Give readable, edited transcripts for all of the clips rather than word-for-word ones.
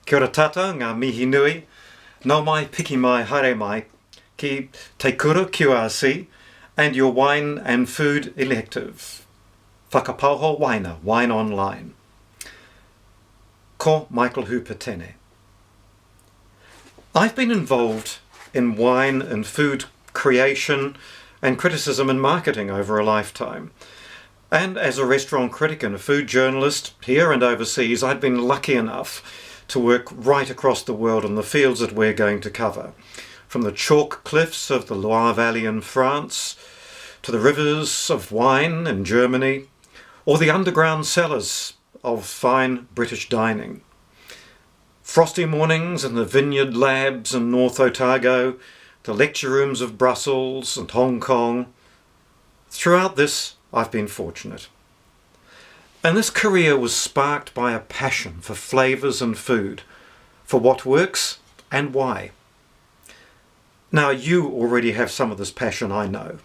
Kia ora tata, ngā mihi nui, nau mai piki mai haere mai, ki Te Kura QRC and your Wine and Food Elective. Whakapauho Waina, Wine Online. Ko Michael Hooper tēnei. I've been involved in wine and food creation and criticism and marketing over a lifetime. And as a restaurant critic and a food journalist here and overseas, I've been lucky enough to work right across the world in the fields that we're going to cover. From the chalk cliffs of the Loire Valley in France, to the rivers of wine in Germany, or the underground cellars of fine British dining. Frosty mornings in the vineyard labs in North Otago, the lecture rooms of Brussels and Hong Kong. Throughout this, I've been fortunate. And this career was sparked by a passion for flavours and food, for what works and why. Now, you already have some of this passion, I know.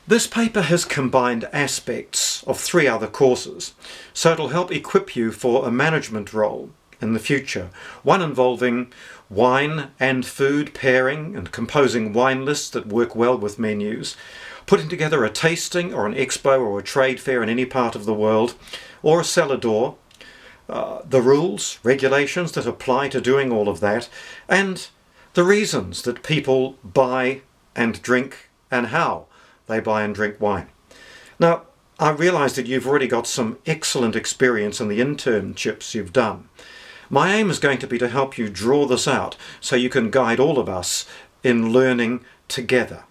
This paper has combined aspects of 3 other courses, so it'll help equip you for a management role in the future, one involving wine and food pairing and composing wine lists that work well with menus, putting together a tasting or an expo or a trade fair in any part of the world, or a cellar door, the rules, regulations that apply to doing all of that, and the reasons that people buy and drink and how they buy and drink wine. Now, I realise that you've already got some excellent experience in the internships you've done. My aim is going to be to help you draw this out so you can guide all of us in learning together.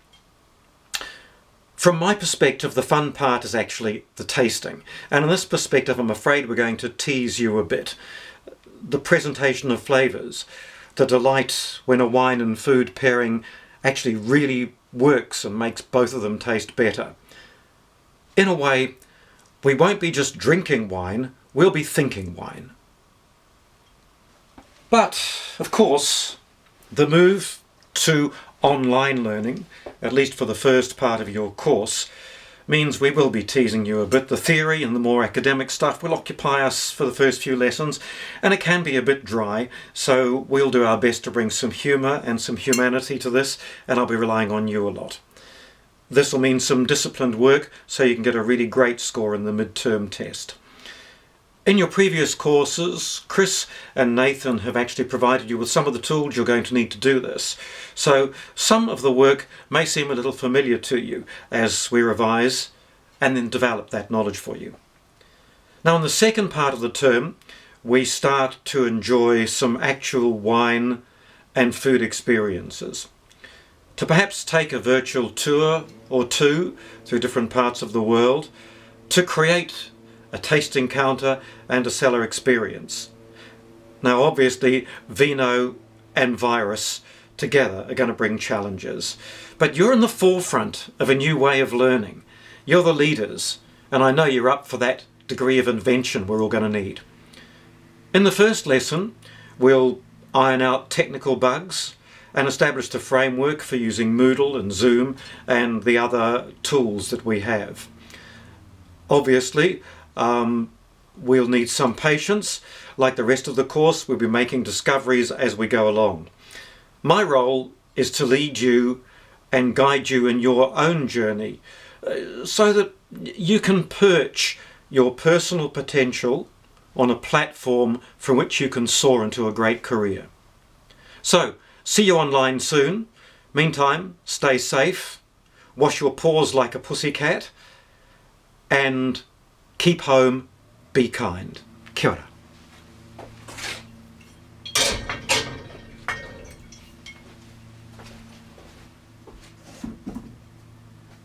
From my perspective, the fun part is actually the tasting. And in this perspective, I'm afraid we're going to tease you a bit. The presentation of flavours, the delight when a wine and food pairing actually really works and makes both of them taste better. In a way, we won't be just drinking wine, we'll be thinking wine. But, of course, the move to online learning, at least for the first part of your course, means we will be teasing you a bit. The theory and the more academic stuff will occupy us for the first few lessons, and it can be a bit dry, so we'll do our best to bring some humour and some humanity to this, and I'll be relying on you a lot. This will mean some disciplined work, so you can get a really great score in the midterm test. In your previous courses, Chris and Nathan have actually provided you with some of the tools you're going to need to do this. So some of the work may seem a little familiar to you as we revise and then develop that knowledge for you. Now, in the second part of the term, we start to enjoy some actual wine and food experiences. To perhaps take a virtual tour or two through different parts of the world, to create a tasting counter and a cellar experience. Now, obviously, vino and virus together are going to bring challenges, but you're in the forefront of a new way of learning. You're the leaders, and I know you're up for that degree of invention we're all going to need. In the first lesson, we'll iron out technical bugs and establish the framework for using Moodle and Zoom and the other tools that we have. Obviously, we'll need some patience. Like the rest of the course, we'll be making discoveries as we go along. My role is to lead you and guide you in your own journey so that you can perch your personal potential on a platform from which you can soar into a great career. So, see you online soon. Meantime, stay safe, wash your paws like a pussycat, and keep home, be kind. Kia ora.